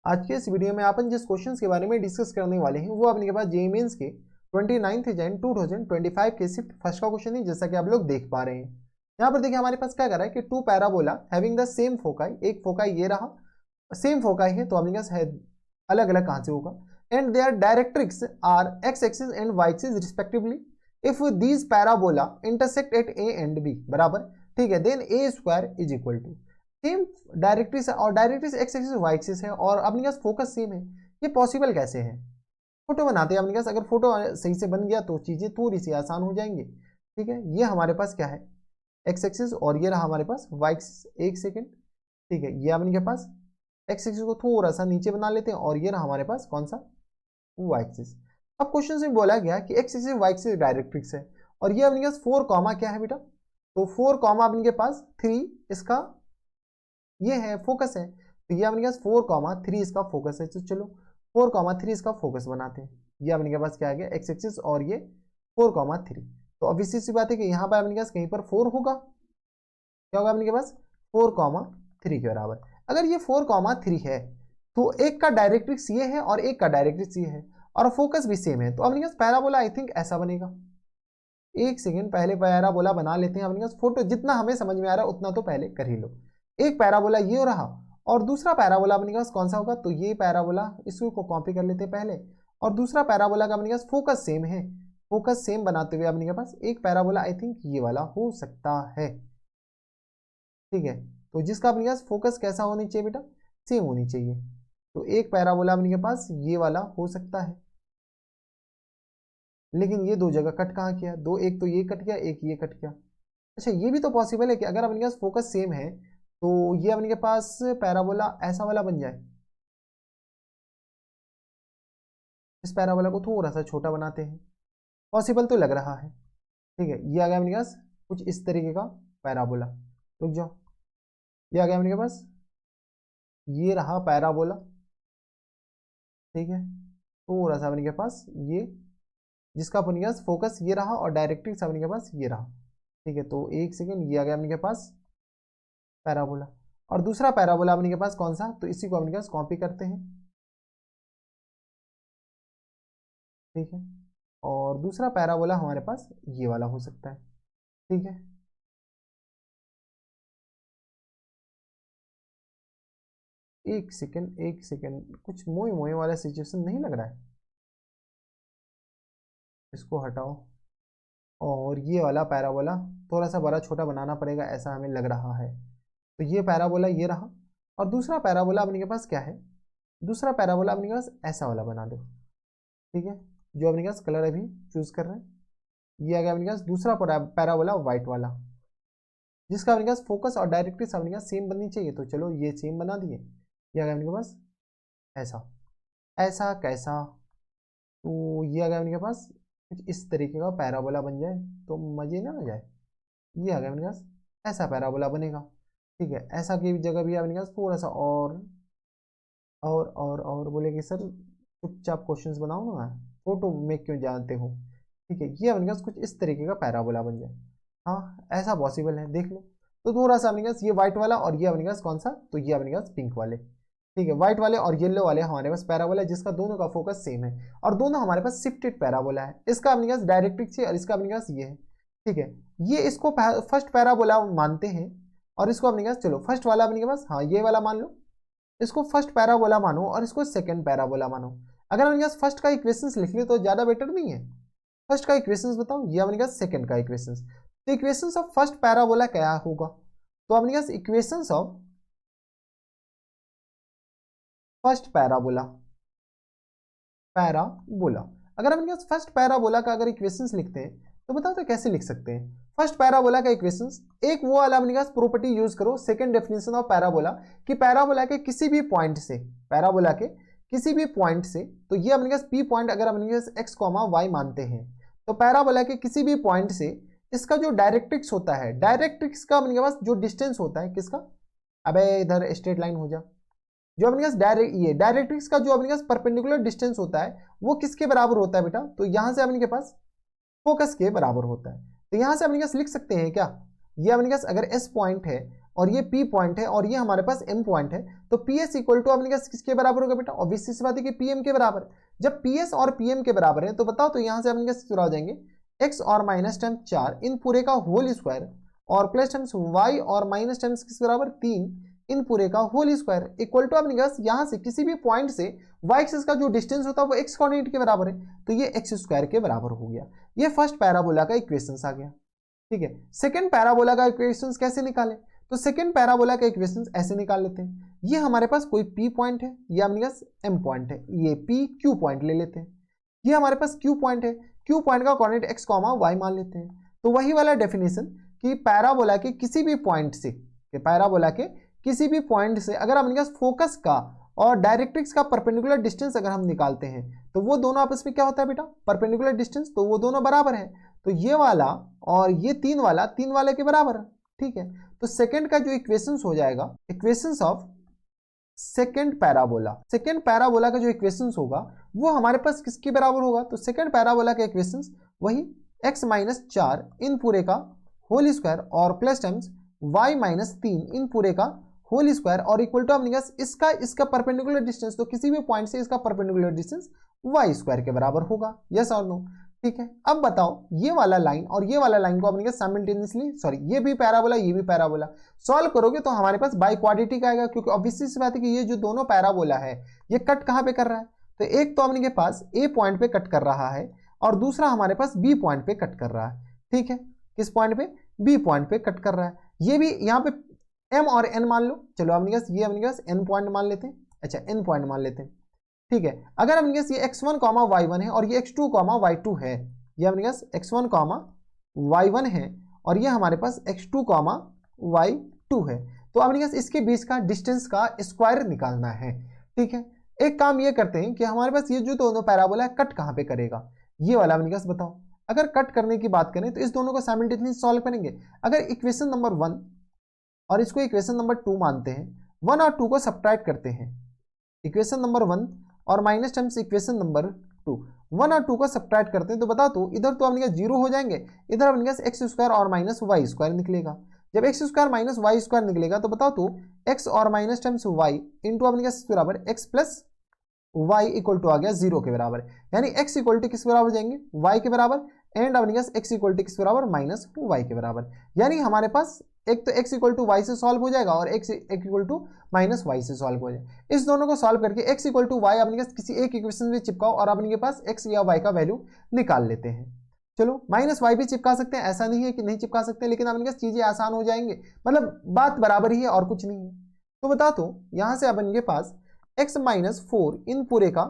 आज के इस वीडियो में अपन जिस क्वेश्चंस के बारे में डिस्कस करने वाले हैं वो अपने के पास जेईई मेंस के 29 जन 2025 के शिफ्ट फर्स्ट का क्वेश्चन है, जैसा कि आप लोग देख पा रहे हैं। यहाँ पर देखिए हमारे पास क्या कर रहा है कि two parabola having the same foci, एक फोकाई ये रहा, सेम फोकाई है तो अपने पास है अलग अलग कहाँ से होगा, and their directrix are x axis and y axis respectively if these parabola intersect at A and B बराबर, ठीक है, then a square is equal to same directrix और directrix x axis y axis है और अपने पास focus same है। ये possible कैसे है? फोटो बनाते हैं अपने पास, अगर फोटो सही से बन गया तो चीजें थोड़ी सी आसान हो जाएंगे। ठीक है, ये हमारे पास क्या है, एक्स एक्सिस और ये रहा हमारे पास वाई एक्सिस। एक सेकेंड, ठीक है, ये अपने के पास एक्स एक्सिस को थोड़ा सा नीचे बना लेते हैं और ये रहा हमारे पास कौन सा, वाई एक्सिस। अब क्वेश्चन में बोला गया कि x axis y axis directrix है और ये अपने पास 4 कॉमा क्या है बेटा, तो 4 कॉमा अपने के पास 3 इसका ये है फोकस है, तो ये अपने पास 4,3 इसका फोकस है। तो चलो 4,3 इसका फोकस बनाते हैं। ये अपने के पास क्या आ गया, एक्स एक्सिस और ये 4,3। तो अब इसी सी बात है कि यहाँ पर अपने पास कहीं पर 4 होगा, क्या होगा अपने के पास 4,3 के बराबर। अगर ये 4,3 है तो एक का डायरेक्ट्रिक्स ये है और एक का डायरेक्ट्रिक्स ये है और फोकस भी सेम है, तो अपने पास पैराबोला आई थिंक ऐसा बनेगा। एक सेकेंड, पहले पैराबोला बना लेते हैं अपने पास। फोटो जितना हमें समझ में आ रहा है उतना तो पहले कर ही लो। एक पैराबोला ये हो रहा और दूसरा पैराबोला अपने पास कौन सा होगा, तो ये पैराबोला, इसको कॉपी कर लेते हैं पहले, और दूसरा पैराबोला का अपने पास फोकस सेम है। फोकस सेम बनाते हुए अपने पास एक पैराबोला आई थिंक ये वाला हो सकता है। ठीक है, तो जिसका अपने पास फोकस कैसा होनी चाहिए बेटा, सेम होनी चाहिए। तो एक पैराबोला अपने के पास ये वाला हो सकता है, लेकिन ये दो जगह कट कहाँ किया, दो, एक तो ये कट गया, एक ये कट गया। अच्छा, ये भी तो पॉसिबल है कि अगर अपने पास फोकस सेम है तो ये अपने के पास पैराबोला ऐसा वाला बन जाए। इस पैराबोला को थोड़ा सा छोटा बनाते हैं, पॉसिबल तो लग रहा है। ठीक है, ये आ गया अपने पास कुछ इस तरीके का पैराबोला। रुक जाओ, ये आ गया अपने के पास, ये रहा पैराबोला। ठीक है, थोड़ा सा अपने के पास ये, जिसका अपने के पास फोकस ये रहा और डायरेक्ट्रिक्स अपने के पास ये रहा। ठीक है, तो एक सेकेंड, ये आ गया अपने के पास पैराबोला और दूसरा पैराबोला अपने के पास कौन सा, तो इसी को अपने के पास कॉपी करते हैं। ठीक है, और दूसरा पैराबोला हमारे पास ये वाला हो सकता है। ठीक है, एक सेकेंड एक सेकेंड, कुछ मोए मोए वाला सिचुएशन नहीं लग रहा है, इसको हटाओ और ये वाला पैराबोला थोड़ा सा बड़ा छोटा बनाना पड़ेगा ऐसा हमें लग रहा है। तो ये पैराबोला ये रहा और दूसरा पैराबोला अपने के पास क्या है, दूसरा पैराबोला अपने के पास ऐसा वाला बना दो। ठीक है, जो अपने के पास कलर अभी चूज कर रहे हैं, ये आ गया अपने पास दूसरा पैराबोला व्हाइट वाला, जिसका अपने पास फोकस और डायरेक्ट्रिक्स अपने पास सेम बननी चाहिए। तो चलो ये सेम बना दिए, ये आ गया अपने पास ऐसा। ऐसा कैसा, तो ये आ गया अपने पास कुछ इस तरीके का पैराबोला बन जाए तो मजे ना आ जाए। ये आ गया अपने पास ऐसा पैराबोला बनेगा। ठीक है, ऐसा की जगह भी अपने पास थोड़ा सा और बोले कि सर चुपचाप क्वेश्चंस बनाओ ना, फोटो में क्यों जानते हो। ठीक है, ये अपने पास कुछ इस तरीके का पैराबोला बन जाए। हाँ, ऐसा पॉसिबल है, देख लो। तो थोड़ा सा अपने पास ये व्हाइट वाला और ये अपने पास कौन सा, तो ये अपने पास पिंक वाले। ठीक है, व्हाइट वाले और येलो वाले हमारे पास पैराबोला है, जिसका दोनों का फोकस सेम है और दोनों हमारे पास शिफ्टेड पैराबोला है। इसका अपने पास डायरेक्ट्रिक्स है और इसका अपने पास ये है। ठीक है, ये इसको फर्स्ट पैराबोला मानते हैं और इसको अपने पास, चलो फर्स्ट वाला अपने पास, हाँ ये वाला मान लो, इसको फर्स्ट पैराबोला मानो और इसको सेकंड पैराबोला मानो। अगर अपने पास फर्स्ट का इक्वेशंस लिख ले तो ज्यादा बेटर नहीं है। फर्स्ट का इक्वेशंस बताओ, ये अपने पास सेकंड का इक्वेशंस, तो इक्वेशंस ऑफ फर्स्ट पैराबोला क्या होगा, तो अपने पास equations of first parabola, parabola, अगर अपने पास फर्स्ट पैराबोला का अगर इक्वेशंस लिखते हैं तो बताओ तो कैसे लिख सकते हैं। फर्स्ट पैराबोला का इक्वेशंस, एक वो वाला अपने पास प्रॉपर्टी यूज करो, सेकंड डेफिनेशन ऑफ पैराबोला, कि पैराबोला के किसी भी पॉइंट से, पैराबोला के किसी भी पॉइंट से, तो ये अपने पास पी पॉइंट अगर अपने पास एक्स कॉमा वाई मानते हैं तो पैराबोला के किसी भी पॉइंट से इसका जो डायरेक्ट्रिक्स होता है, डायरेक्ट्रिक्स का अपने पास जो डिस्टेंस होता है, किसका, अबे इधर स्ट्रेट लाइन हो जा, जो अपने पास डायरेक्ट्रिक्स का जो अपने पास परपेंडिकुलर डिस्टेंस होता है वो किसके बराबर होता है बेटा, तो यहां से अपने के पास फोकस के बराबर होता है। तो यहां से अपने पास लिख सकते हैं क्या, ये अपने पास अगर एस पॉइंट है और ये P पॉइंट है और ये हमारे पास M पॉइंट है, तो PS इक्वल टू आपने कहा किसके बराबर होगा बेटा, ऑब्वियसली सी बात है कि PM के बराबर। जब PS और PM के बराबर है तो बताओ तो यहाँ से आपने क्या शुरू हो जाएंगे, x और माइनस टाइम 4 इन पूरे का होल स्क्वायर और प्लस टाइम्स y और माइनस टाइम्स किसके बराबर 3 इन पूरे का होल स्क्वायर इक्वल टू आपने कहा यहाँ से किसी भी पॉइंट से y एक्सिस का जो डिस्टेंस होता है वो x कोऑर्डिनेट के बराबर है, तो ये x स्क्वायर के बराबर हो गया। ये फर्स्ट पैराबोला का इक्वेशन आ गया। ठीक है, सेकंड पैराबोला का इक्वेशन कैसे निकालें, तो सेकंड पैराबोला का इक्वेशन ऐसे निकाल लेते हैं। ये हमारे पास कोई P पॉइंट है, ये अपने पास M पॉइंट है, ये P Q पॉइंट ले लेते हैं। ये हमारे पास Q पॉइंट है, Q पॉइंट का कोऑर्डिनेट x, y मान लेते हैं। तो वही वाला डेफिनेशन कि पैराबोला के किसी भी पॉइंट से, पैराबोला के किसी भी पॉइंट से अगर अपने पास फोकस का और डायरेक्ट्रिक्स का परपेंडिकुलर डिस्टेंस अगर हम निकालते हैं तो वो दोनों आपस में क्या होता है बेटा, परपेंडिकुलर डिस्टेंस, तो वो दोनों बराबर है। तो ये वाला और ये तीन वाले के बराबर। ठीक है, तो सेकंड का जो इक्वेशंस हो जाएगा, इक्वेशंस ऑफ सेकंड पैराबोला का जो इक्वेशंस होगा वो हमारे पास किसके बराबर होगा, तो सेकंड पैराबोला का इक्वेशंस वही x माइनस 4 इन पूरे का होल स्क्वायर और प्लस टाइम्स y माइनस 3 इन पूरे का होल स्क्वायर और इक्वल टू अपने इसका परपेंडिकुलर डिस्टेंस, तो किसी भी पॉइंट से इसका परपेंडिकुलर डिस्टेंस y स्क्वायर के बराबर होगा। यस और नो। ठीक है, अब बताओ ये वाला लाइन और ये वाला लाइन को अपने साइमल्टेनियसली, सॉरी ये भी पैराबोला ये भी पैराबोला, सॉल्व करोगे तो हमारे पास बाई क्वाड्रेटिक आएगा, क्योंकि ऑब्वियसली सी बात है कि ये जो दोनों पैराबोला है ये कट कहाँ पे कर रहा है, तो एक तो अपने के पास A पॉइंट पे कट कर रहा है और दूसरा हमारे पास B पॉइंट पे कट कर रहा है। ठीक है, किस पॉइंट पे, B पॉइंट पे कट कर रहा है। ये भी यहाँ पे M और N मान लो, चलो अपने पास ये अपने पास N पॉइंट मान लेते हैं, अच्छा N पॉइंट मान लेते हैं। ठीक है, अगर अपने पास ये x1 y1 है और ये x2 y2 है, ये अपने पास x1 y1 है और ये हमारे पास x2 y2 है, तो अपने पास इसके बीच का डिस्टेंस का स्क्वायर निकालना है। ठीक है, एक काम ये करते हैं कि हमारे पास ये जो दोनों पैराबोला है कट कहाँ पे करेगा, ये वाला अपने पास बताओ। अगर कट करने की बात करें तो इस दोनों को साइमल्टेनियसली सॉल्व करेंगे। अगर इक्वेशन नंबर 1 और इसको इक्वेशन नंबर 2 मानते हैं, 1 और 2 को सब्ट्रैक्ट करते हैं, इक्वेशन नंबर 1 और माइनस टाइम्स इक्वेशन नंबर 2, 1 और 2 को सब्ट्रैक्ट करते हैं तो बता दो इधर तो अपने जीरो हो जाएंगे, इधर अपने पास एक्स स्क्वायर और माइनस वाई स्क्वायर निकलेगा। जब x square minus y square निकलेगा तो बताओ तो एक्स और माइनस टाइम्स वाई इंटू अपने पास बराबर x plus y equal to आ गया 0 के बराबर, यानी एक्स इक्वल टू किस बराबर जाएंगे, वाई के बराबर, एंड अपने पास एक्स इक्वल टू किस बराबर माइनस वाई के बराबर। यानी हमारे पास एक तो x इक्वल टू वाई से सॉल्व हो जाएगा और x equal to minus y से सॉल्व हो जाएगा। इस दोनों को सॉल्व करके x इक्वल टू वाई अपने किसी एक इक्वेशन में चिपकाओ और अपने के पास x या y का वैल्यू निकाल लेते हैं। चलो माइनस वाई भी चिपका सकते हैं, ऐसा नहीं है कि नहीं चिपका सकते, लेकिन अपने पास चीजें आसान हो जाएंगे, मतलब बात बराबर ही है और कुछ नहीं है। तो बता दो यहाँ से अपने के पास x माइनस 4 इन पूरे का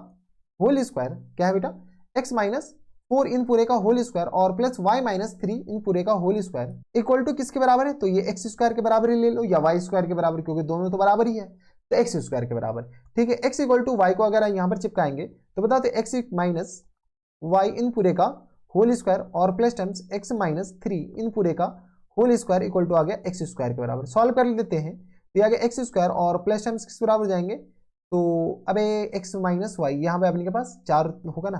होल स्क्वायर क्या है बेटा, x माइनस 4 इन पूरे का होल स्क्वायर और प्लस y माइनस 3 इन पूरे का होल स्क्वायर इक्वल टू किसके बराबर है, तो ये एक्स स्क्वायर के बराबर ही ले लो या वाई स्क्वायर के बराबर, क्योंकि दोनों तो बराबर ही है, तो एक्स स्क्वायर के बराबर। ठीक है, एक्स इक्वल टू वाई को अगर यहाँ पर चिपकाएंगे तो बता दो एक्स माइनस वाई इन पूरे का होल स्क्वायर और प्लस टाइम्स एक्स माइनस 3 इन पूरे का होल स्क्वायर इक्वल टू आ गया एक्स स्क्वायर के बराबर। सॉल्व कर लेते हैं तो ये आ गया एक्स स्क्वायर और प्लस टाइम्स किस बराबर जाएंगे, तो अब एक्स माइनस वाई यहाँ पे अपने के पास 4 होगा ना,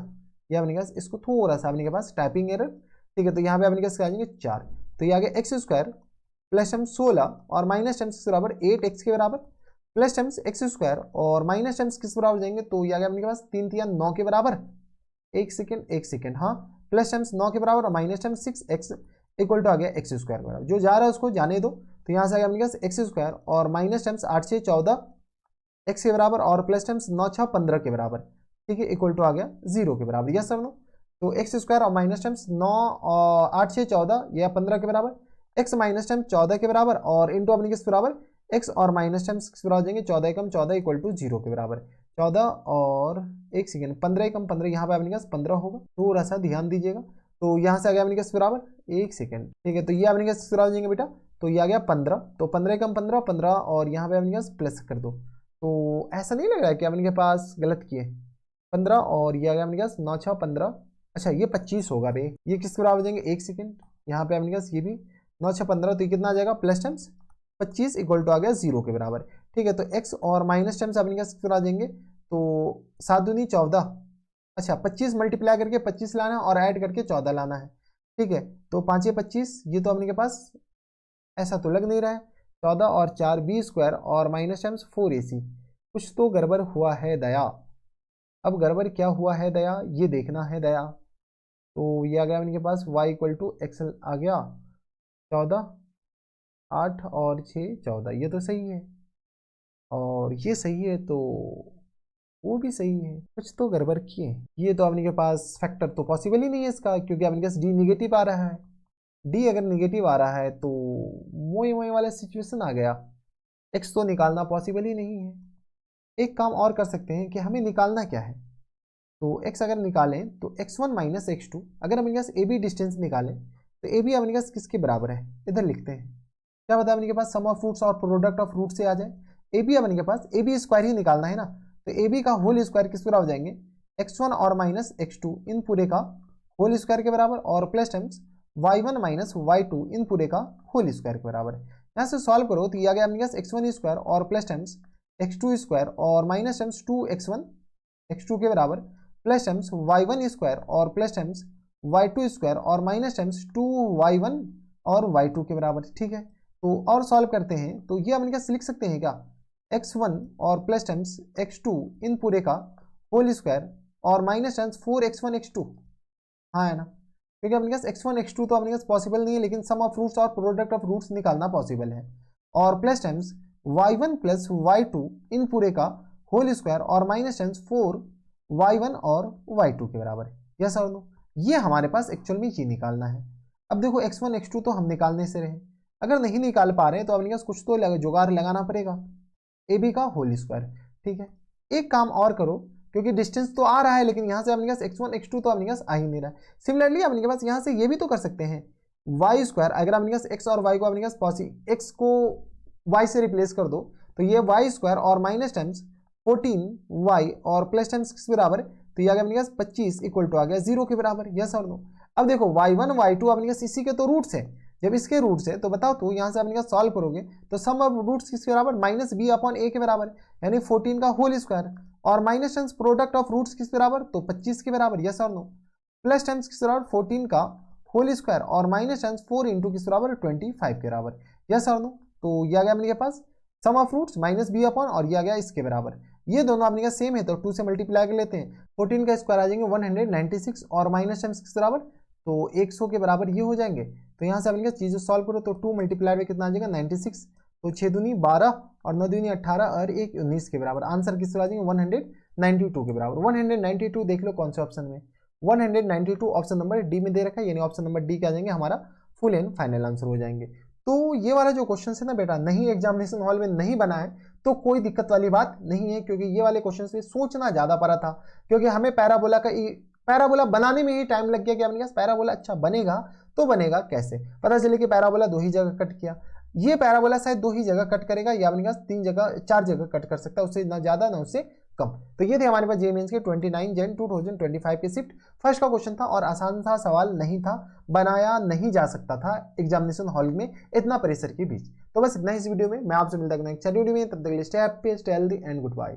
ये अपने पास इसको थोड़ा सा अपने के पास टाइपिंग एरर। ठीक है, तो यहाँ पे अपने पास क्या आ जाएंगे 4, तो ये आ गया एक्स स्क्वायर प्लस टाइम्स 16 और माइनस टाइम्स किस बराबर 8 एक्स के बराबर प्लस टाइम्स एक्स स्क्वायर और माइनस टाइम्स किस बराबर जाएंगे, तो ये आ गया अपने के पास 3 3 9 के बराबर, एक सेकेंड हाँ, प्लस टाइम्स 9 के बराबर और minus times 6 x equal to आ गया एक्स स्क्वायर के बराबर। जो जा रहा है उसको जाने दो, तो यहाँ से आ गया अपने पास एक्स स्क्वायर और माइनस टाइम्स 8 6 14 एक्स के बराबर और प्लस टाइम्स 9 6 15 के बराबर। ठीक है, इक्वल टू आ गया 0 के बराबर। यस सर नो, तो एक्स स्क्वायर और माइनस टाइम्स 9 और 8 6 14 या 15 के बराबर, एक्स माइनस टाइम्स 14 के बराबर और इंटू अपने किस बराबर एक्स और माइनस टाइम्स किस बराबर जाएंगे 14 कम 14 इक्वल टू 0 के बराबर। 14 और एक सेकेंड 15 कम 15 यहाँ पे अपने पास 15 होगा, थोड़ा सा ध्यान दीजिएगा। तो यहाँ से आ गया अपने किस बराबर एक सेकेंड। ठीक है, तो ये अपने किस बराबर जाएंगे बेटा, तो ये आ गया 15, तो 15 कम 15 15 और यहाँ पे अपने पास प्लस कर दो, तो ऐसा नहीं लग रहा है कि अपने के पास गलत किए 15 और ये आ गया अपने पास 9 6 15, अच्छा ये 25 होगा बे, ये किस बराबर जाएंगे एक सेकेंड, यहाँ पे अपने पास ये भी 9 6 15, तो ये कितना आ जाएगा प्लस टाइम्स 25 इक्वल टू आ गया 0 के बराबर। ठीक है, तो x और माइनस टाइम्स अपने पास किस आ जाएंगे, तो 7 दूनी 14, अच्छा 25 मल्टीप्लाई करके 25 लाना और ऐड करके 14 लाना है। ठीक है, तो 5 ये 25, ये तो अपने के पास ऐसा तो लग नहीं रहा है, 14 और 4 बी स्क्वायर और माइनस टाइम्स 4ac। कुछ तो गड़बड़ हुआ है दया। अब गड़बड़ क्या हुआ है दया, ये देखना है दया। तो ये आ गया इनके पास y इक्वल टू एक्सल आ गया 14, 8 और 6 14, ये तो सही है और ये सही है तो वो भी सही है। कुछ तो गड़बड़ किए। ये तो अपने के पास फैक्टर तो पॉसिबल ही नहीं है इसका, क्योंकि अपने पास डी निगेटिव आ रहा है। डी अगर निगेटिव आ रहा है तो मोई मोई वाला सिचुएशन आ गया, एक्स तो निकालना पॉसिबल ही नहीं है। एक काम और कर सकते हैं कि हमें निकालना क्या है, तो x अगर निकालें तो x1 माइनस x2, अगर अपने पास ए बी डिस्टेंस निकालें तो ए बी अपने पास किसके बराबर है, इधर लिखते हैं। क्या बताया अपने के पास, सम ऑफ रूट्स और प्रोडक्ट ऑफ रूट से आ जाए। ए बी अपने के पास ए बी स्क्वायर ही निकालना है ना, तो ए बी का होल स्क्वायर किस बराबर हो जाएंगे, x1 और माइनस x2 इन पूरे का होल स्क्वायर के बराबर, और plus times y1 minus y2 इन पूरे का होल स्क्वायर के बराबर है। यहाँ से सॉल्व करो तो ये आ गया अपने पास x1 स्क्वायर और प्लस टाइम्स x2 स्क्वायर और माइनस टाइम्स 2x1 x2 के बराबर, प्लस टाइम्स y1 स्क्वायर और प्लस टाइम्स y2 स्क्वायर और माइनस टाइम्स 2y1 और y2 के बराबर। ठीक है, तो और सॉल्व करते हैं तो ये अपने क्या लिख सकते हैं क्या, x1 और प्लस टाइम्स x2 इन पूरे का होल स्क्वायर और माइनस टाइम्स 4x1 x2, हाँ है ना, क्योंकि अपने पास x1 x2 तो अपने पास पॉसिबल नहीं है, लेकिन सम ऑफ रूट्स और प्रोडक्ट ऑफ रूट्स निकालना पॉसिबल है। और plus times y1 plus y2 इन पूरे का होल स्क्वायर और माइनस टाइम्स 4y1 और y2 के बराबर है। यस और नो, ये हमारे पास एक्चुअल में ये निकालना है। अब देखो x1 x2 तो हम निकालने से रहे, अगर नहीं निकाल पा रहे तो अपने पास कुछ तो जुगाड़ लगाना पड़ेगा, ए बी का होल स्क्वायर। ठीक है, एक काम और करो, क्योंकि डिस्टेंस तो आ रहा है लेकिन यहाँ से अपने पास x1 x2 तो अपने पास आ ही नहीं रहा है। सिमिलरली अपने पास यहाँ से ये भी तो कर सकते हैं, y स्क्वायर, अगर अपने पास x और y को अपने पास x को y से रिप्लेस कर दो तो ये y स्क्वायर और माइनस टाइम्स 14y और प्लस टाइम्स किस बराबर, तो ये आ गया अपने पास 25 इक्वल टू आ गया 0 के बराबर। यस और नो। अब देखो y1 y2 अपने पास इसी के तो रूट्स है, जब इसके रूट्स है तो बताओ तो यहाँ से अपने पास सॉल्व करोगे तो सम ऑफ रूट्स किसके बराबर, माइनस बी अपॉन ए के बराबर, यानी 14 का होल स्क्वायर और minus times product of roots किस बराबर, तो 25 के बराबर। यस और नो, प्लस टाइम्स किस बराबर 14 का होल स्क्वायर और माइनस टाइम्स 4 इंटू किस बराबर 25 के बराबर। यस और नो, तो ये आ गया अपने के पास sum of roots minus B upon और ये आ गया इसके बराबर। ये दोनों अपने का सेम है तो 2 से मल्टीप्लाई कर लेते हैं, 14 का स्क्वायर आ जाएंगे 196 और माइनस टाइम्स किस बराबर, तो 100 के बराबर ये हो जाएंगे। तो यहाँ से अपने चीज़ें सॉल्व करो तो 2 मल्टीप्लाई में कितना आ जाएगा 96, तो 6 दूनी 12 और 9 दूनी 18 और 1 19 के बराबर। आंसर किस आ जाएंगे 192 के बराबर। 192 देख लो कौन से ऑप्शन में, 192 ऑप्शन नंबर डी में दे रखा है, यानी ऑप्शन नंबर डी क्या आ जाएंगे हमारा फुल एंड फाइनल आंसर हो जाएंगे। तो ये वाला जो क्वेश्चन है ना बेटा, नहीं एग्जामिनेशन हॉल में नहीं बना है तो कोई दिक्कत वाली बात नहीं है, क्योंकि ये वाले क्वेश्चन पे सोचना ज्यादा पड़ा था, क्योंकि हमें पैराबोला बनाने में ही टाइम लग गया कि अपने पास पैराबोला अच्छा बनेगा तो बनेगा कैसे, पता चले कि पैराबोला 2 ही जगह कट किया। ये पैराबोला शायद 2 ही जगह कट करेगा या अपने पास 3 जगह 4 जगह कट कर सकता है, उससे ना ज्यादा ना उससे कम। तो ये थे हमारे पास जेईई मेंस के 29 जन 2025 के शिफ्ट फर्स्ट का क्वेश्चन था, और आसान सा सवाल नहीं था, बनाया नहीं जा सकता था एग्जामिनेशन हॉल में इतना प्रेशर के बीच। तो बस इतना ही इस वीडियो में, मैं आपसे मिलता हूं नेक्स्ट वीडियो में, तब तक के लिए stay happy stay healthy and good bye.